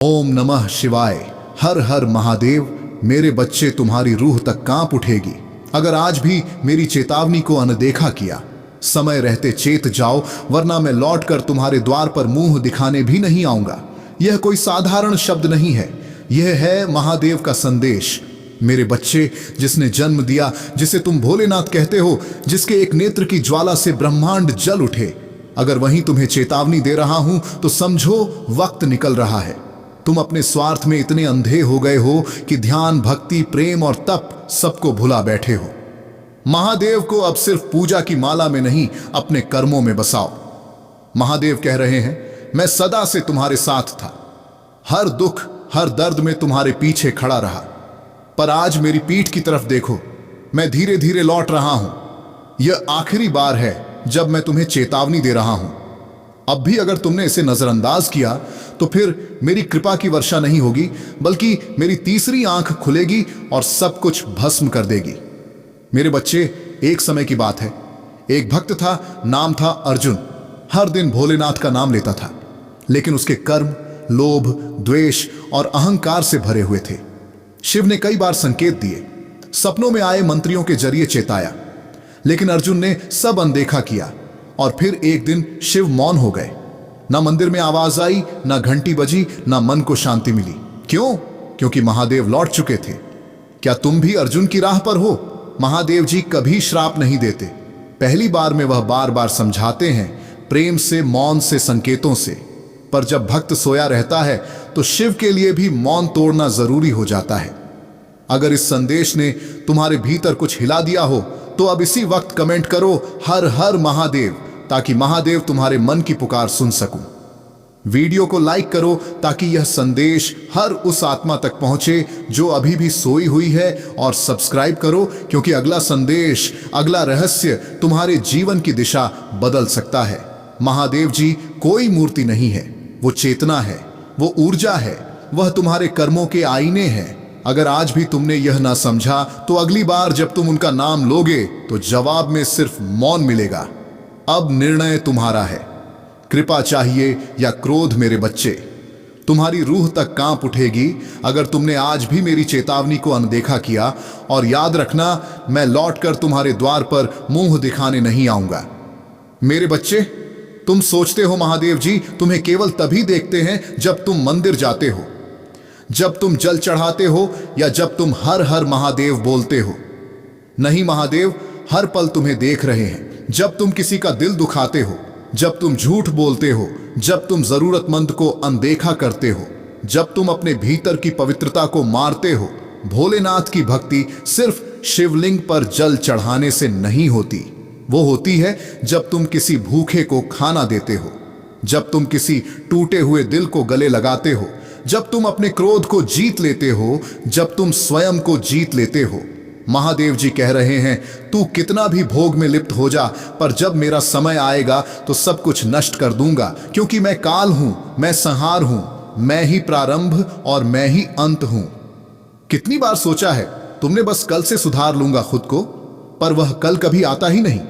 ओम नमः शिवाय। हर हर महादेव। मेरे बच्चे, तुम्हारी रूह तक कांप उठेगी अगर आज भी मेरी चेतावनी को अनदेखा किया। समय रहते चेत जाओ, वरना मैं लौटकर तुम्हारे द्वार पर मुंह दिखाने भी नहीं आऊंगा। यह कोई साधारण शब्द नहीं है, यह है महादेव का संदेश। मेरे बच्चे, जिसने जन्म दिया, जिसे तुम भोलेनाथ कहते हो, जिसके एक नेत्र की ज्वाला से ब्रह्मांड जल उठे, अगर वहीं तुम्हें चेतावनी दे रहा हूं तो समझो वक्त निकल रहा है। तुम अपने स्वार्थ में इतने अंधे हो गए हो कि ध्यान, भक्ति, प्रेम और तप सबको भुला बैठे हो। महादेव को अब सिर्फ पूजा की माला में नहीं, अपने कर्मों में बसाओ। महादेव कह रहे हैं, मैं सदा से तुम्हारे साथ था, हर दुख हर दर्द में तुम्हारे पीछे खड़ा रहा, पर आज मेरी पीठ की तरफ देखो, मैं धीरे धीरे लौट रहा हूं। यह आखिरी बार है जब मैं तुम्हें चेतावनी दे रहा हूं। अब भी अगर तुमने इसे नजरअंदाज किया तो फिर मेरी कृपा की वर्षा नहीं होगी, बल्कि मेरी तीसरी आंख खुलेगी और सब कुछ भस्म कर देगी। मेरे बच्चे, एक समय की बात है, एक भक्त था, नाम था अर्जुन। हर दिन भोलेनाथ का नाम लेता था, लेकिन उसके कर्म लोभ, द्वेष और अहंकार से भरे हुए थे। शिव ने कई बार संकेत दिए, सपनों में आए मंत्रियों के जरिए चेताया, लेकिन अर्जुन ने सब अनदेखा किया। और फिर एक दिन शिव मौन हो गए। ना मंदिर में आवाज आई, ना घंटी बजी, ना मन को शांति मिली। क्यों? क्योंकि महादेव लौट चुके थे। क्या तुम भी अर्जुन की राह पर हो? महादेव जी कभी श्राप नहीं देते। पहली बार में वह बार बार समझाते हैं, प्रेम से, मौन से, संकेतों से। पर जब भक्त सोया रहता है तो शिव के लिए भी मौन तोड़ना जरूरी हो जाता है। अगर इस संदेश ने तुम्हारे भीतर कुछ हिला दिया हो तो अब इसी वक्त कमेंट करो, हर हर महादेव, ताकि महादेव तुम्हारे मन की पुकार सुन सकूं। वीडियो को लाइक करो ताकि यह संदेश हर उस आत्मा तक पहुंचे जो अभी भी सोई हुई है, और सब्सक्राइब करो, क्योंकि अगला संदेश, अगला रहस्य तुम्हारे जीवन की दिशा बदल सकता है। महादेव जी कोई मूर्ति नहीं है, वो चेतना है, वो ऊर्जा है, वह तुम्हारे कर्मों के आईने हैं। अगर आज भी तुमने यह ना समझा तो अगली बार जब तुम उनका नाम लोगे तो जवाब में सिर्फ मौन मिलेगा। अब निर्णय तुम्हारा है, कृपा चाहिए या क्रोध। मेरे बच्चे, तुम्हारी रूह तक कांप उठेगी अगर तुमने आज भी मेरी चेतावनी को अनदेखा किया। और याद रखना, मैं लौटकर तुम्हारे द्वार पर मुंह दिखाने नहीं आऊंगा। मेरे बच्चे, तुम सोचते हो महादेव जी तुम्हें केवल तभी देखते हैं जब तुम मंदिर जाते हो, जब तुम जल चढ़ाते हो, या जब तुम हर हर महादेव बोलते हो। नहीं, महादेव हर पल तुम्हें देख रहे हैं। जब तुम किसी का दिल दुखाते हो, जब तुम झूठ बोलते हो, जब तुम जरूरतमंद को अनदेखा करते हो, जब तुम अपने भीतर की पवित्रता को मारते हो। भोलेनाथ की भक्ति सिर्फ शिवलिंग पर जल चढ़ाने से नहीं होती, वो होती है जब तुम किसी भूखे को खाना देते हो, जब तुम किसी टूटे हुए दिल को गले लगाते हो, जब तुम अपने क्रोध को जीत लेते हो, जब तुम स्वयं को जीत लेते हो। महादेव जी कह रहे हैं, तू कितना भी भोग में लिप्त हो जा, पर जब मेरा समय आएगा तो सब कुछ नष्ट कर दूंगा, क्योंकि मैं काल हूं, मैं संहार हूं, मैं ही प्रारंभ और मैं ही अंत हूं। कितनी बार सोचा है तुमने बस कल से सुधार लूंगा खुद को, पर वह कल कभी आता ही नहीं।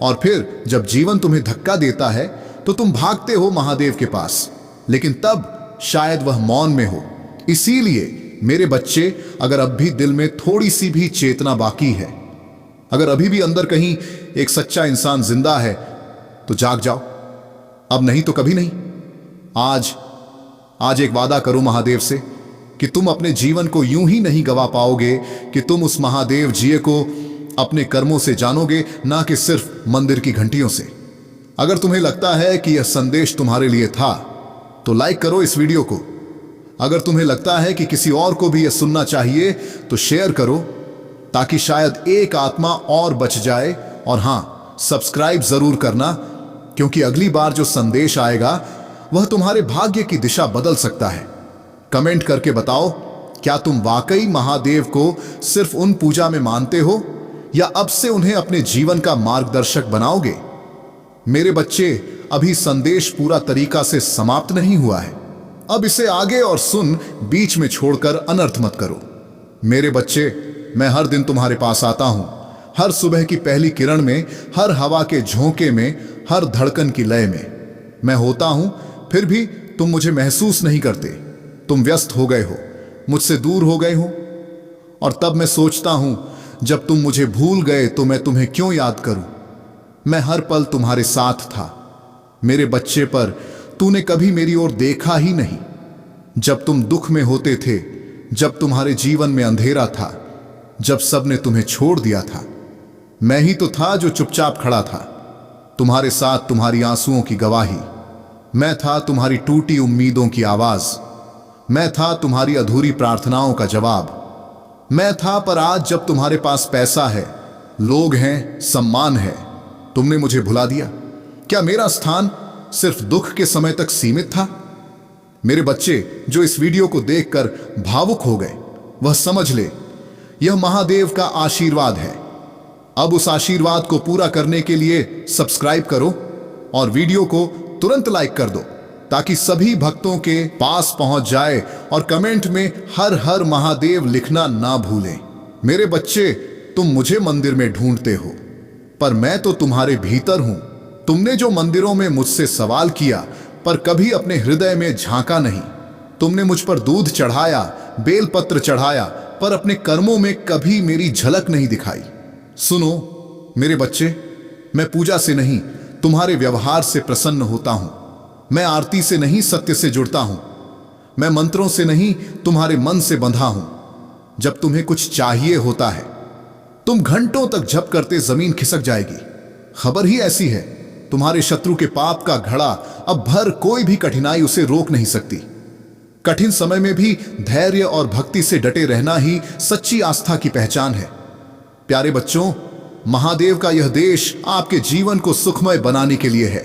और फिर जब जीवन तुम्हें धक्का देता है तो तुम भागते हो महादेव के पास, लेकिन तब शायद वह मौन में हो। इसीलिए मेरे बच्चे, अगर अब भी दिल में थोड़ी सी भी चेतना बाकी है, अगर अभी भी अंदर कहीं एक सच्चा इंसान जिंदा है, तो जाग जाओ। अब नहीं तो कभी नहीं। आज एक वादा करो महादेव से कि तुम अपने जीवन को यूं ही नहीं गवा पाओगे, कि तुम उस महादेव जी को अपने कर्मों से जानोगे, ना कि सिर्फ मंदिर की घंटियों से। अगर तुम्हें लगता है कि यह संदेश तुम्हारे लिए था तो लाइक करो इस वीडियो को। अगर तुम्हें लगता है कि किसी और को भी यह सुनना चाहिए तो शेयर करो, ताकि शायद एक आत्मा और बच जाए। और हां, सब्सक्राइब जरूर करना, क्योंकि अगली बार जो संदेश आएगा वह तुम्हारे भाग्य की दिशा बदल सकता है। कमेंट करके बताओ, क्या तुम वाकई महादेव को सिर्फ उन पूजा में मानते हो, या अब से उन्हें अपने जीवन का मार्गदर्शक बनाओगे? मेरे बच्चे, अभी संदेश पूरा तरीका से समाप्त नहीं हुआ है। अब इसे आगे और सुन, बीच में छोड़कर अनर्थ मत करो। मेरे बच्चे, मैं हर दिन तुम्हारे पास आता हूं, हर सुबह की पहली किरण में, हर हवा के झोंके में, हर धड़कन की लय में। मैं होता हूं, फिर भी तुम मुझे महसूस नहीं करते। तुम व्यस्त हो गए हो, मुझसे दूर हो गए हो। और तब मैं सोचता हूं, जब तुम मुझे भूल गए तो मैं तुम्हें क्यों याद करूं। मैं हर पल तुम्हारे साथ था। मेरे बच्चे, पर तूने कभी मेरी ओर देखा ही नहीं। जब तुम दुख में होते थे, जब तुम्हारे जीवन में अंधेरा था, जब सबने तुम्हें छोड़ दिया था, मैं ही तो था जो चुपचाप खड़ा था, तुम्हारे साथ तुम्हारी आंसुओं की गवाही। मैं था तुम्हारी टूटी उम्मीदों की आवाज। मैं था तुम्हारी अधूरी प्रार्थनाओं का जवाब। मैं था, पर आज जब तुम्हारे पास पैसा है, लोग हैं, सम्मान है, तुमने मुझे भुला दिया। क्या मेरा स्थान सिर्फ दुख के समय तक सीमित था? मेरे बच्चे जो इस वीडियो को देखकर भावुक हो गए, वह समझ ले, यह महादेव का आशीर्वाद है। अब उस आशीर्वाद को पूरा करने के लिए सब्सक्राइब करो और वीडियो को तुरंत लाइक कर दो, ताकि सभी भक्तों के पास पहुंच जाए। और कमेंट में हर हर महादेव लिखना ना भूलें। मेरे बच्चे, तुम मुझे मंदिर में ढूंढते हो, पर मैं तो तुम्हारे भीतर हूं। तुमने जो मंदिरों में मुझसे सवाल किया, पर कभी अपने हृदय में झांका नहीं। तुमने मुझ पर दूध चढ़ाया, बेलपत्र चढ़ाया, पर अपने कर्मों में कभी मेरी झलक नहीं दिखाई। सुनो मेरे बच्चे, मैं पूजा से नहीं, तुम्हारे व्यवहार से प्रसन्न होता हूं। मैं आरती से नहीं, सत्य से जुड़ता हूं। मैं मंत्रों से नहीं, तुम्हारे मन से बंधा हूं। जब तुम्हें कुछ चाहिए होता है, तुम घंटों तक झप करते जमीन खिसक जाएगी। खबर ही ऐसी है, तुम्हारे शत्रु के पाप का घड़ा अब भर कोई भी कठिनाई उसे रोक नहीं सकती। कठिन समय में भी धैर्य और भक्ति से डटे रहना ही सच्ची आस्था की पहचान है। प्यारे बच्चों, महादेव का यह देश आपके जीवन को सुखमय बनाने के लिए है।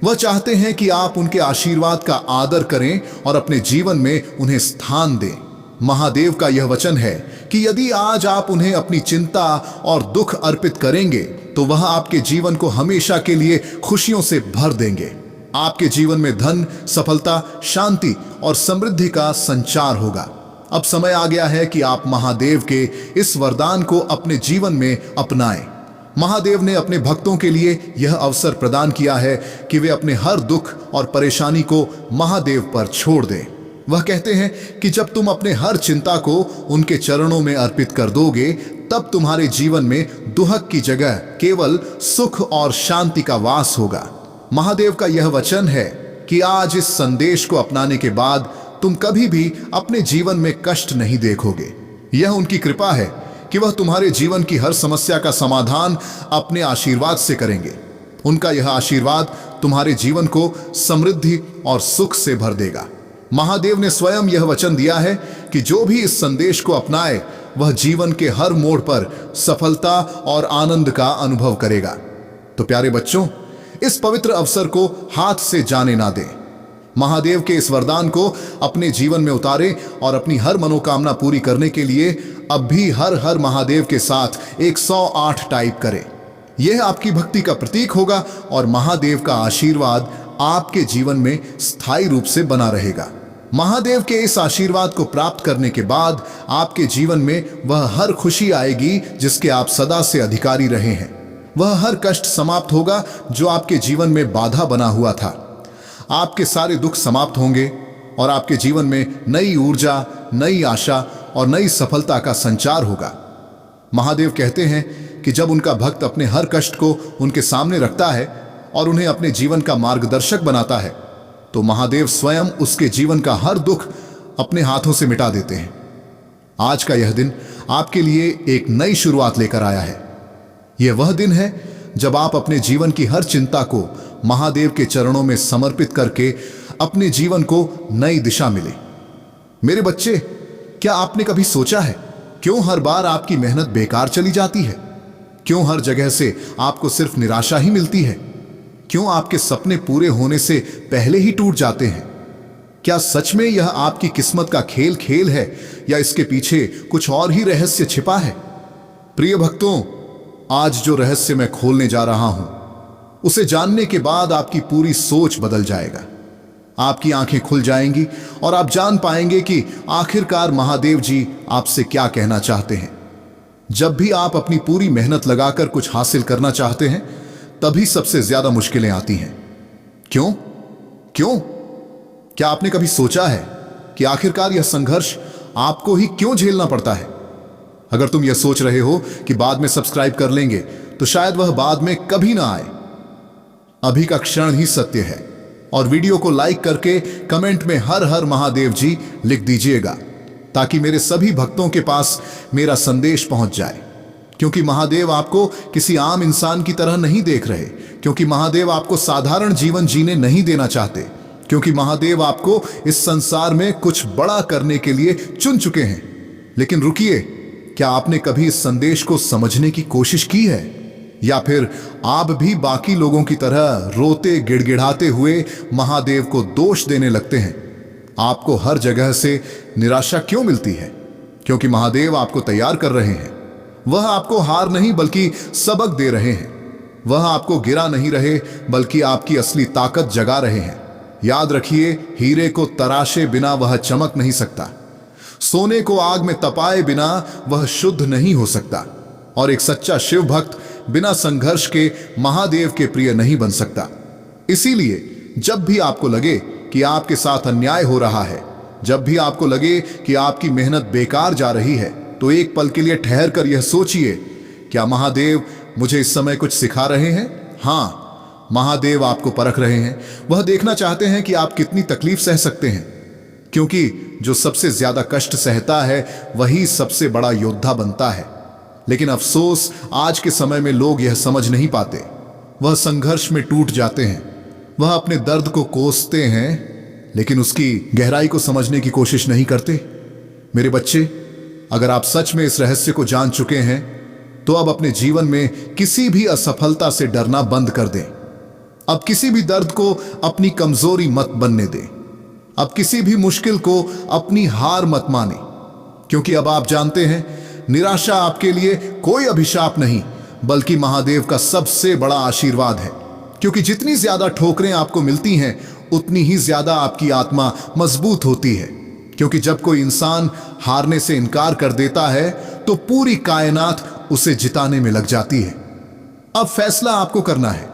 वह चाहते हैं कि आप उनके आशीर्वाद का आदर करें और अपने जीवन में उन्हें स्थान दें। महादेव का यह वचन है कि यदि आज आप उन्हें अपनी चिंता और दुख अर्पित करेंगे, तो वह आपके जीवन को हमेशा के लिए खुशियों से भर देंगे। आपके जीवन में धन, सफलता, शांति और समृद्धि का संचार होगा। अब समय आ गया है कि आप महादेव के इस वरदान को अपने जीवन में अपनाएं। महादेव ने अपने भक्तों के लिए यह अवसर प्रदान किया है कि वे अपने हर दुख और परेशानी को महादेव पर छोड़ दें। वह कहते हैं कि जब तुम अपने हर चिंता को उनके चरणों में अर्पित कर दोगे, तब तुम्हारे जीवन में दुहक की जगह केवल सुख और शांति का वास होगा। महादेव का यह वचन है कि आज इस संदेश को अपनाने के बाद तुम कभी भी अपने जीवन में कष्ट नहीं देखोगे। यह उनकी कृपा है कि वह तुम्हारे जीवन की हर समस्या का समाधान अपने आशीर्वाद से करेंगे। उनका यह आशीर्वाद तुम्हारे जीवन को समृद्धि और सुख से भर देगा। महादेव ने स्वयं यह वचन दिया है कि जो भी इस संदेश को अपनाए, वह जीवन के हर मोड़ पर सफलता और आनंद का अनुभव करेगा। तो प्यारे बच्चों, इस पवित्र अवसर को हाथ से जाने ना दें। महादेव के इस वरदान को अपने जीवन में उतारें और अपनी हर मनोकामना पूरी करने के लिए अब भी हर हर महादेव के साथ 108 टाइप करें। यह आपकी भक्ति का प्रतीक होगा और महादेव का आशीर्वाद आपके जीवन में स्थायी रूप से बना रहेगा। महादेव के इस आशीर्वाद को प्राप्त करने के बाद आपके जीवन में वह हर खुशी आएगी जिसके आप सदा से अधिकारी रहे हैं। वह हर कष्ट समाप्त होगा जो आपके जीवन में बाधा बना हुआ था। आपके सारे दुख समाप्त होंगे और आपके जीवन में नई ऊर्जा, नई आशा और नई सफलता का संचार होगा। महादेव कहते हैं कि जब उनका भक्त अपने हर कष्ट को उनके सामने रखता है और उन्हें अपने जीवन का मार्गदर्शक बनाता है, तो महादेव स्वयं उसके जीवन का हर दुख अपने हाथों से मिटा देते हैं। आज का यह दिन आपके लिए एक नई शुरुआत लेकर आया है। यह वह दिन है जब आप अपने जीवन की हर चिंता को महादेव के चरणों में समर्पित करके अपने जीवन को नई दिशा मिले। मेरे बच्चे, क्या आपने कभी सोचा है क्यों हर बार आपकी मेहनत बेकार चली जाती है? क्यों हर जगह से आपको सिर्फ निराशा ही मिलती है? क्यों आपके सपने पूरे होने से पहले ही टूट जाते हैं? क्या सच में यह आपकी किस्मत का खेल है या इसके पीछे कुछ और ही रहस्य छिपा है? प्रिय भक्तों, आज जो रहस्य मैं खोलने जा रहा हूं, उसे जानने के बाद आपकी पूरी सोच बदल जाएगा। आपकी आंखें खुल जाएंगी और आप जान पाएंगे कि आखिरकार महादेव जी आपसे क्या कहना चाहते हैं। जब भी आप अपनी पूरी मेहनत लगाकर कुछ हासिल करना चाहते हैं, तभी सबसे ज्यादा मुश्किलें आती हैं। क्यों? क्या आपने कभी सोचा है कि आखिरकार यह संघर्ष आपको ही क्यों झेलना पड़ता है। अगर तुम यह सोच रहे हो कि बाद में सब्सक्राइब कर लेंगे, तो शायद वह बाद में कभी ना आए। अभी का क्षण ही सत्य है। और वीडियो को लाइक करके कमेंट में हर हर महादेव जी लिख दीजिएगा, ताकि मेरे सभी भक्तों के पास मेरा संदेश पहुंच जाए। क्योंकि महादेव आपको किसी आम इंसान की तरह नहीं देख रहे, क्योंकि महादेव आपको साधारण जीवन जीने नहीं देना चाहते, क्योंकि महादेव आपको इस संसार में कुछ बड़ा करने के लिए चुन चुके हैं। लेकिन रुकिए, क्या आपने कभी इस संदेश को समझने की कोशिश की है? या फिर आप भी बाकी लोगों की तरह रोते गिड़गिड़ाते हुए महादेव को दोष देने लगते हैं? आपको हर जगह से निराशा क्यों मिलती है? क्योंकि महादेव आपको तैयार कर रहे हैं। वह आपको हार नहीं बल्कि सबक दे रहे हैं। वह आपको गिरा नहीं रहे बल्कि आपकी असली ताकत जगा रहे हैं। याद रखिए, हीरे को तराशे बिना वह चमक नहीं सकता। सोने को आग में तपाए बिना वह शुद्ध नहीं हो सकता। और एक सच्चा शिव भक्त बिना संघर्ष के महादेव के प्रिय नहीं बन सकता। इसीलिए जब भी आपको लगे कि आपके साथ अन्याय हो रहा है, जब भी आपको लगे कि आपकी मेहनत बेकार जा रही है, तो एक पल के लिए ठहर कर यह सोचिए, क्या महादेव मुझे इस समय कुछ सिखा रहे हैं? हाँ, महादेव आपको परख रहे हैं। वह देखना चाहते हैं कि आप कितनी तकलीफ सह सकते हैं, क्योंकि जो सबसे ज्यादा कष्ट सहता है वही सबसे बड़ा योद्धा बनता है। लेकिन अफसोस, आज के समय में लोग यह समझ नहीं पाते। वह संघर्ष में टूट जाते हैं। वह अपने दर्द को कोसते हैं, लेकिन उसकी गहराई को समझने की कोशिश नहीं करते। मेरे बच्चे, अगर आप सच में इस रहस्य को जान चुके हैं, तो अब अपने जीवन में किसी भी असफलता से डरना बंद कर दें। अब किसी भी दर्द को अपनी कमजोरी मत बनने दें। अब किसी भी मुश्किल को अपनी हार मत माने, क्योंकि अब आप जानते हैं, निराशा आपके लिए कोई अभिशाप नहीं बल्कि महादेव का सबसे बड़ा आशीर्वाद है। क्योंकि जितनी ज्यादा ठोकरें आपको मिलती हैं, उतनी ही ज्यादा आपकी आत्मा मजबूत होती है। क्योंकि जब कोई इंसान हारने से इनकार कर देता है, तो पूरी कायनात उसे जिताने में लग जाती है। अब फैसला आपको करना है।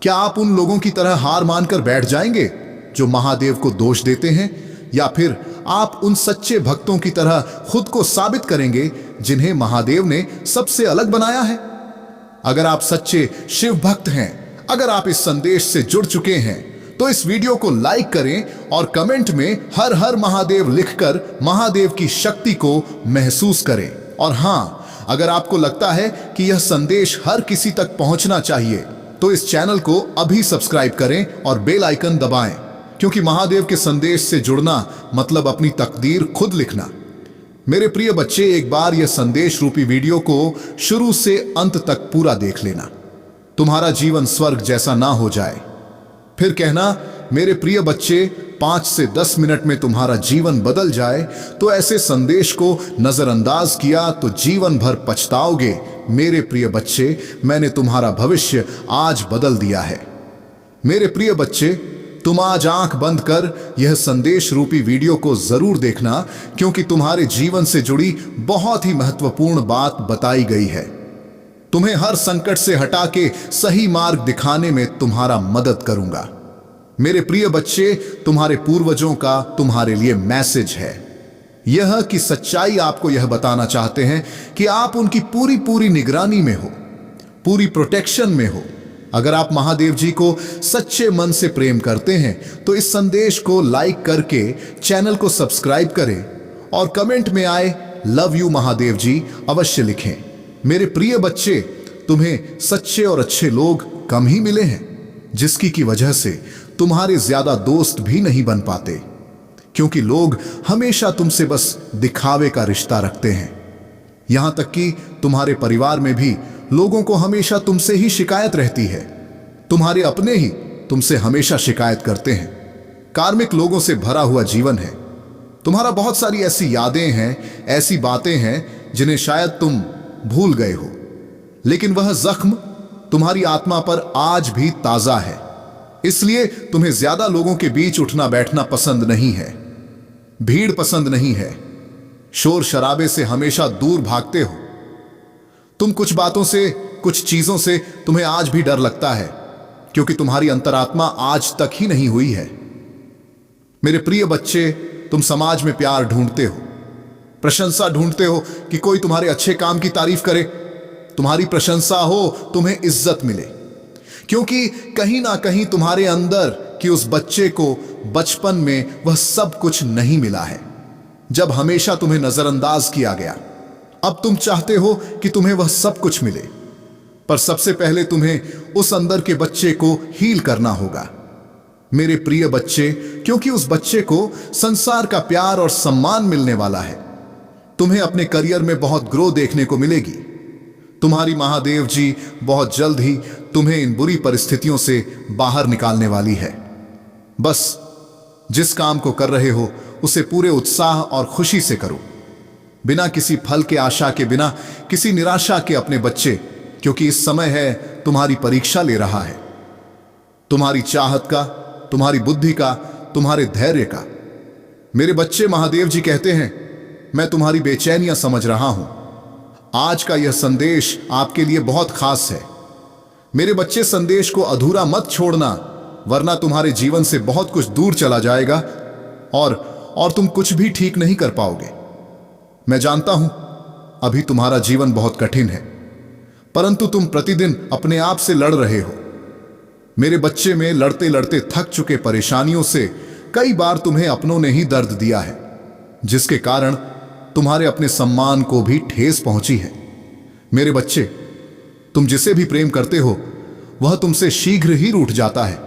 क्या आप उन लोगों की तरह हार मानकर बैठ जाएंगे जो महादेव को दोष देते हैं, या फिर आप उन सच्चे भक्तों की तरह खुद को साबित करेंगे जिन्हें महादेव ने सबसे अलग बनाया है? अगर आप सच्चे शिव भक्त हैं, अगर आप इस संदेश से जुड़ चुके हैं, तो इस वीडियो को लाइक करें और कमेंट में हर हर महादेव लिखकर महादेव की शक्ति को महसूस करें। और हां, अगर आपको लगता है कि यह संदेश हर किसी तक पहुंचना चाहिए, तो इस चैनल को अभी सब्सक्राइब करें और बेल आइकन दबाएं, क्योंकि महादेव के संदेश से जुड़ना मतलब अपनी तकदीर खुद लिखना। मेरे प्रिय बच्चे, एक बार यह संदेश रूपी वीडियो को शुरू से अंत तक पूरा देख लेना। तुम्हारा जीवन स्वर्ग जैसा ना हो जाए। फिर कहना, मेरे प्रिय बच्चे, 5 से 10 मिनट में तुम्हारा जीवन बदल जाए, तो ऐसे संदेश को नजरअंदाज किया तो जीवन भर पछताओगे। मेरे प्रिय बच्चे, मैंने तुम्हारा भविष्य आज बदल दिया है। मेरे प्रिय बच्चे, तुम आज आंख बंद कर यह संदेश रूपी वीडियो को जरूर देखना, क्योंकि तुम्हारे जीवन से जुड़ी बहुत ही महत्वपूर्ण बात बताई गई है। तुम्हें हर संकट से हटा के सही मार्ग दिखाने में तुम्हारा मदद करूंगा। मेरे प्रिय बच्चे, तुम्हारे पूर्वजों का तुम्हारे लिए मैसेज है यह कि सच्चाई आपको यह बताना चाहते हैं कि आप उनकी पूरी पूरी निगरानी में हो, पूरी प्रोटेक्शन में हो। अगर आप महादेव जी को सच्चे मन से प्रेम करते हैं, तो इस संदेश को लाइक करके चैनल को सब्सक्राइब करें और कमेंट में आए लव यू महादेव जी अवश्य लिखें। मेरे प्रिय बच्चे, तुम्हें सच्चे और अच्छे लोग कम ही मिले हैं, जिसकी की वजह से तुम्हारे ज्यादा दोस्त भी नहीं बन पाते, क्योंकि लोग हमेशा तुमसे बस दिखावे का रिश्ता रखते हैं। यहां तक कि तुम्हारे परिवार में भी लोगों को हमेशा तुमसे ही शिकायत रहती है। तुम्हारे अपने ही तुमसे हमेशा शिकायत करते हैं। कार्मिक लोगों से भरा हुआ जीवन है। तुम्हारा बहुत सारी ऐसी यादें हैं, ऐसी बातें हैं जिन्हें शायद तुम भूल गए हो, लेकिन वह जख्म तुम्हारी आत्मा पर आज भी ताजा है। इसलिए तुम्हें ज्यादा लोगों के बीच उठना बैठना पसंद नहीं है, भीड़ पसंद नहीं है, शोर शराबे से हमेशा दूर भागते हो। तुम कुछ बातों से, कुछ चीजों से तुम्हें आज भी डर लगता है, क्योंकि तुम्हारी अंतरात्मा आज तक ही नहीं हुई है। मेरे प्रिय बच्चे, तुम समाज में प्यार ढूंढते हो, प्रशंसा ढूंढते हो कि कोई तुम्हारे अच्छे काम की तारीफ करे, तुम्हारी प्रशंसा हो, तुम्हें इज्जत मिले, क्योंकि कहीं ना कहीं तुम्हारे अंदर कि उस बच्चे को बचपन में वह सब कुछ नहीं मिला है, जब हमेशा तुम्हें नजरअंदाज किया गया। अब तुम चाहते हो कि तुम्हें वह सब कुछ मिले, पर सबसे पहले तुम्हें उस अंदर के बच्चे को हील करना होगा, मेरे प्रिय बच्चे, क्योंकि उस बच्चे को संसार का प्यार और सम्मान मिलने वाला है। तुम्हें अपने करियर में बहुत ग्रो देखने को मिलेगी। तुम्हारी महादेव जी बहुत जल्द ही तुम्हें इन बुरी परिस्थितियों से बाहर निकालने वाली है। बस जिस काम को कर रहे हो उसे पूरे उत्साह और खुशी से करो, बिना किसी फल के आशा के, बिना किसी निराशा के अपने बच्चे, क्योंकि इस समय है तुम्हारी परीक्षा ले रहा है, तुम्हारी चाहत का, तुम्हारी बुद्धि का, तुम्हारे धैर्य का। मेरे बच्चे, महादेव जी कहते हैं, मैं तुम्हारी बेचैनियां समझ रहा हूं। आज का यह संदेश आपके लिए बहुत खास है। मेरे बच्चे, संदेश को अधूरा मत छोड़ना, वरना तुम्हारे जीवन से बहुत कुछ दूर चला जाएगा और तुम कुछ भी ठीक नहीं कर पाओगे। मैं जानता हूं अभी तुम्हारा जीवन बहुत कठिन है, परंतु तुम प्रतिदिन अपने आप से लड़ रहे हो। मेरे बच्चे, में लड़ते लड़ते थक चुके परेशानियों से कई बार तुम्हें अपनों ने ही दर्द दिया है, जिसके कारण तुम्हारे अपने सम्मान को भी ठेस पहुंची है। मेरे बच्चे, तुम जिसे भी प्रेम करते हो वह तुमसे शीघ्र ही रूठ जाता है।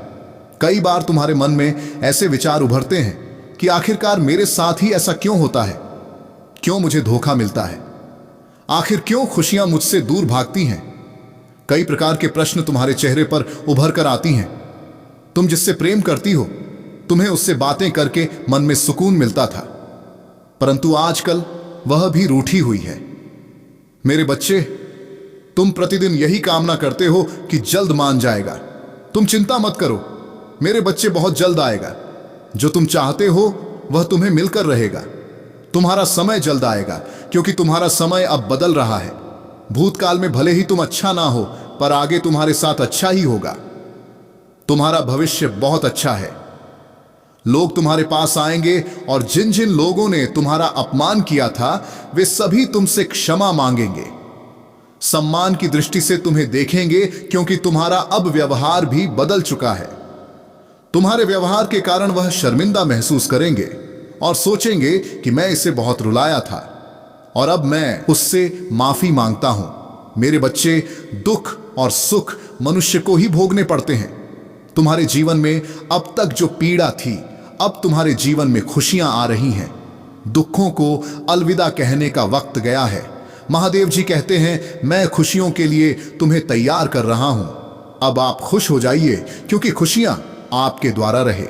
कई बार तुम्हारे मन में ऐसे विचार उभरते हैं कि आखिरकार मेरे साथ ही ऐसा क्यों होता है, क्यों मुझे धोखा मिलता है, आखिर क्यों खुशियां मुझसे दूर भागती हैं। कई प्रकार के प्रश्न तुम्हारे चेहरे पर उभर कर आती हैं। तुम जिससे प्रेम करती हो, तुम्हें उससे बातें करके मन में सुकून मिलता था, परंतु आजकल वह भी रूठी हुई है। मेरे बच्चे, तुम प्रतिदिन यही कामना करते हो कि जल्द मान जाएगा। तुम चिंता मत करो, मेरे बच्चे, बहुत जल्द आएगा। जो तुम चाहते हो वह तुम्हें मिलकर रहेगा। तुम्हारा समय जल्द आएगा, क्योंकि तुम्हारा समय अब बदल रहा है। भूतकाल में भले ही तुम अच्छा ना हो, पर आगे तुम्हारे साथ अच्छा ही होगा। तुम्हारा भविष्य बहुत अच्छा है। लोग तुम्हारे पास आएंगे और जिन जिन लोगों ने तुम्हारा अपमान किया था वे सभी तुमसे क्षमा मांगेंगे, सम्मान की दृष्टि से तुम्हें देखेंगे, क्योंकि तुम्हारा अब व्यवहार भी बदल चुका है। तुम्हारे व्यवहार के कारण वह शर्मिंदा महसूस करेंगे और सोचेंगे कि मैं इसे बहुत रुलाया था और अब मैं उससे माफी मांगता हूं। मेरे बच्चे, दुख और सुख मनुष्य को ही भोगने पड़ते हैं। तुम्हारे जीवन में अब तक जो पीड़ा थी, अब तुम्हारे जीवन में खुशियां आ रही हैं। दुखों को अलविदा कहने का वक्त गया है। महादेव जी कहते हैं, मैं खुशियों के लिए तुम्हें तैयार कर रहा हूं। अब आप खुश हो जाइए, क्योंकि खुशियां आपके द्वारा रहे।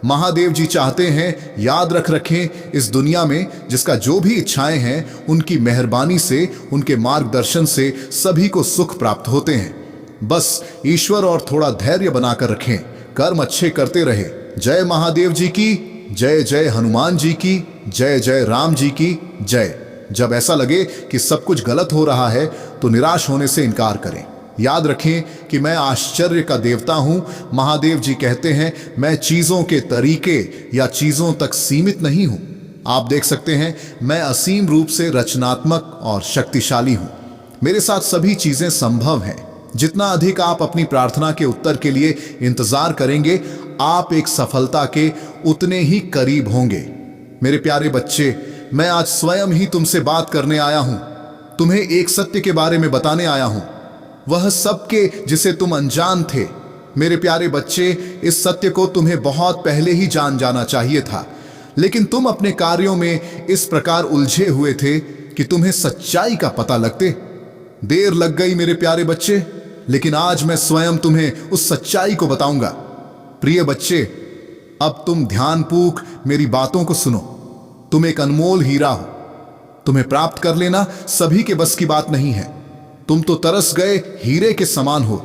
महादेव जी चाहते हैं, याद रखें, इस दुनिया में जिसका जो भी इच्छाएं हैं, उनकी मेहरबानी से, उनके मार्गदर्शन से सभी को सुख प्राप्त होते हैं। बस ईश्वर और थोड़ा धैर्य बनाकर रखें, कर्म अच्छे करते रहे। जय महादेव जी की जय, जय हनुमान जी की जय, जय राम जी की जय। जब ऐसा लगे कि सब कुछ गलत हो रहा है तो निराश होने से इनकार करें। याद रखें कि मैं आश्चर्य का देवता हूं। महादेव जी कहते हैं, मैं चीजों के तरीके या चीजों तक सीमित नहीं हूं। आप देख सकते हैं, मैं असीम रूप से रचनात्मक और शक्तिशाली हूं। मेरे साथ सभी चीजें संभव हैं। जितना अधिक आप अपनी प्रार्थना के उत्तर के लिए इंतजार करेंगे, आप एक सफलता के उतने ही करीब होंगे। मेरे प्यारे बच्चे, मैं आज स्वयं ही तुमसे बात करने आया हूं। तुम्हें एक सत्य के बारे में बताने आया हूं, वह सबके जिसे तुम अनजान थे। मेरे प्यारे बच्चे, इस सत्य को तुम्हें बहुत पहले ही जान जाना चाहिए था, लेकिन तुम अपने कार्यों में इस प्रकार उलझे हुए थे कि तुम्हें सच्चाई का पता लगते देर लग गई। मेरे प्यारे बच्चे, लेकिन आज मैं स्वयं तुम्हें उस सच्चाई को बताऊंगा। प्रिय बच्चे, अब तुम ध्यानपूर्वक मेरी बातों को सुनो। तुम एक अनमोल हीरा हो। तुम्हें प्राप्त कर लेना सभी के बस की बात नहीं है। तुम तो तरस गए हीरे के समान हो।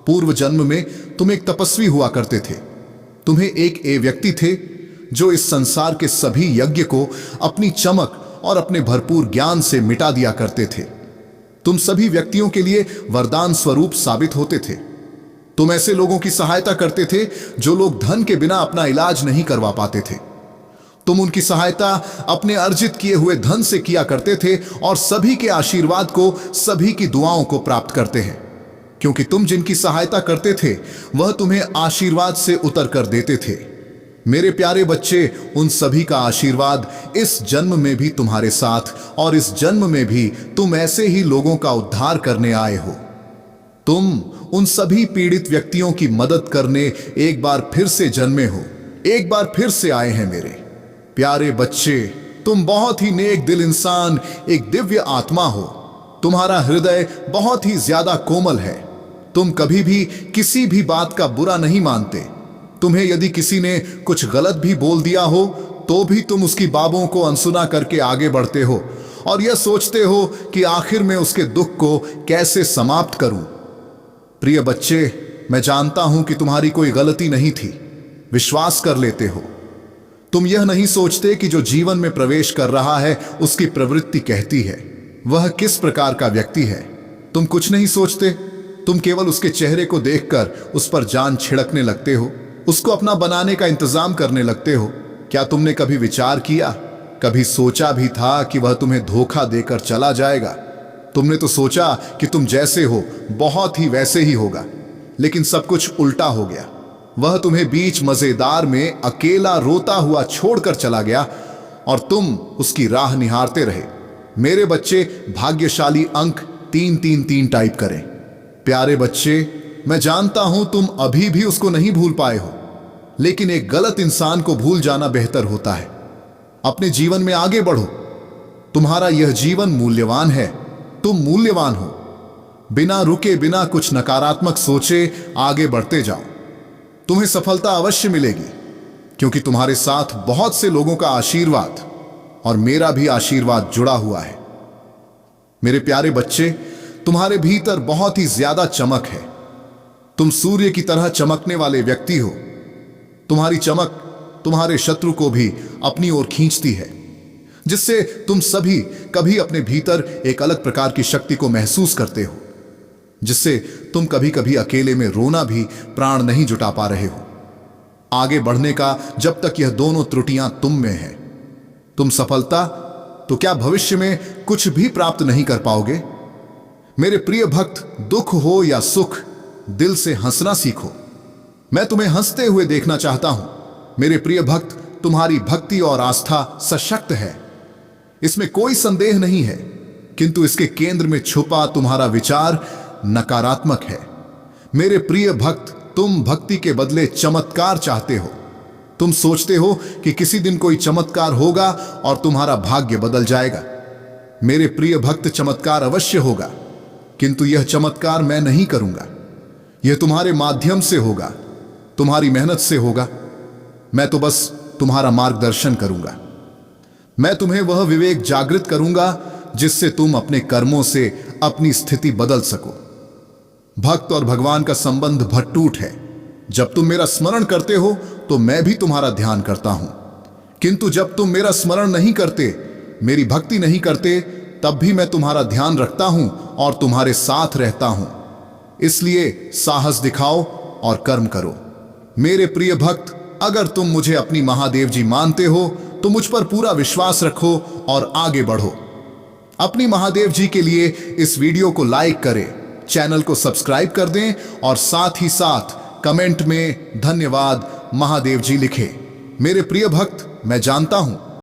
पूर्व जन्म में तुम एक तपस्वी हुआ करते थे। तुम्हें एक व्यक्ति थे जो इस संसार के सभी यज्ञ को अपनी चमक और अपने भरपूर ज्ञान से मिटा दिया करते थे। तुम सभी व्यक्तियों के लिए वरदान स्वरूप साबित होते थे। तुम ऐसे लोगों की सहायता करते थे जो लोग धन के बिना अपना इलाज नहीं करवा पाते थे। तुम उनकी सहायता अपने अर्जित किए हुए धन से किया करते थे और सभी के आशीर्वाद को, सभी की दुआओं को प्राप्त करते हैं, क्योंकि तुम जिनकी सहायता करते थे वह तुम्हें आशीर्वाद से उतर कर देते थे। मेरे प्यारे बच्चे, उन सभी का आशीर्वाद इस जन्म में भी तुम्हारे साथ और इस जन्म में भी तुम ऐसे ही लोगों का उद्धार करने आए हो। तुम उन सभी पीड़ित व्यक्तियों की मदद करने एक बार फिर से जन्मे हो, एक बार फिर से आए हैं। मेरे प्यारे बच्चे, तुम बहुत ही नेक दिल इंसान, एक दिव्य आत्मा हो। तुम्हारा हृदय बहुत ही ज्यादा कोमल है। तुम कभी भी किसी भी बात का बुरा नहीं मानते। तुम्हें यदि किसी ने कुछ गलत भी बोल दिया हो तो भी तुम उसकी बातों को अनसुना करके आगे बढ़ते हो और यह सोचते हो कि आखिर में उसके दुख को कैसे समाप्त करूं। प्रिय बच्चे, मैं जानता हूं कि तुम्हारी कोई गलती नहीं थी। विश्वास कर लेते हो। तुम यह नहीं सोचते कि जो जीवन में प्रवेश कर रहा है उसकी प्रवृत्ति कहती है वह किस प्रकार का व्यक्ति है। तुम कुछ नहीं सोचते। तुम केवल उसके चेहरे को देखकर उस पर जान छिड़कने लगते हो, उसको अपना बनाने का इंतजाम करने लगते हो। क्या तुमने कभी विचार किया, कभी सोचा भी था कि वह तुम्हें धोखा देकर चला जाएगा? तुमने तो सोचा कि तुम जैसे हो बहुत ही वैसे ही होगा, लेकिन सब कुछ उल्टा हो गया। वह तुम्हें बीच मजेदार में अकेला रोता हुआ छोड़कर चला गया और तुम उसकी राह निहारते रहे। मेरे बच्चे, भाग्यशाली अंक 333 टाइप करें। प्यारे बच्चे, मैं जानता हूं तुम अभी भी उसको नहीं भूल पाए हो, लेकिन एक गलत इंसान को भूल जाना बेहतर होता है। अपने जीवन में आगे बढ़ो। तुम्हारा यह जीवन मूल्यवान है। तुम मूल्यवान हो। बिना रुके, बिना कुछ नकारात्मक सोचे आगे बढ़ते जाओ। तुम्हें सफलता अवश्य मिलेगी, क्योंकि तुम्हारे साथ बहुत से लोगों का आशीर्वाद और मेरा भी आशीर्वाद जुड़ा हुआ है। मेरे प्यारे बच्चे, तुम्हारे भीतर बहुत ही ज्यादा चमक है। तुम सूर्य की तरह चमकने वाले व्यक्ति हो। तुम्हारी चमक तुम्हारे शत्रु को भी अपनी ओर खींचती है, जिससे तुम सभी कभी अपने भीतर एक अलग प्रकार की शक्ति को महसूस करते हो, जिससे तुम कभी कभी अकेले में रोना भी प्राण नहीं जुटा पा रहे हो। आगे बढ़ने का जब तक यह दोनों त्रुटियां तुम में है, तुम सफलता तो क्या भविष्य में कुछ भी प्राप्त नहीं कर पाओगे। मेरे प्रिय भक्त, दुख हो या सुख, दिल से हंसना सीखो। मैं तुम्हें हंसते हुए देखना चाहता हूं। मेरे प्रिय भक्त, तुम्हारी भक्ति और आस्था सशक्त है, इसमें कोई संदेह नहीं है, किंतु इसके केंद्र में छुपा तुम्हारा विचार नकारात्मक है। मेरे प्रिय भक्त, तुम भक्ति के बदले चमत्कार चाहते हो। तुम सोचते हो कि किसी दिन कोई चमत्कार होगा और तुम्हारा भाग्य बदल जाएगा। मेरे प्रिय भक्त, चमत्कार अवश्य होगा, किंतु यह चमत्कार मैं नहीं करूंगा। यह तुम्हारे माध्यम से होगा, तुम्हारी मेहनत से होगा। मैं तो बस तुम्हारा मार्गदर्शन करूंगा। मैं तुम्हें वह विवेक जागृत करूंगा जिससे तुम अपने कर्मों से अपनी स्थिति बदल सको। भक्त और भगवान का संबंध भट्टूट है। जब तुम मेरा स्मरण करते हो तो मैं भी तुम्हारा ध्यान करता हूं, किंतु जब तुम मेरा स्मरण नहीं करते, मेरी भक्ति नहीं करते, तब भी मैं तुम्हारा ध्यान रखता हूं और तुम्हारे साथ रहता हूं। इसलिए साहस दिखाओ और कर्म करो। मेरे प्रिय भक्त, अगर तुम मुझे अपनी महादेव जी मानते हो तो मुझ पर पूरा विश्वास रखो और आगे बढ़ो। अपनी महादेव जी के लिए इस वीडियो को लाइक करें, चैनल को सब्सक्राइब कर दें और साथ ही साथ कमेंट में धन्यवाद महादेव जी लिखें। मेरे प्रिय भक्त, मैं जानता हूं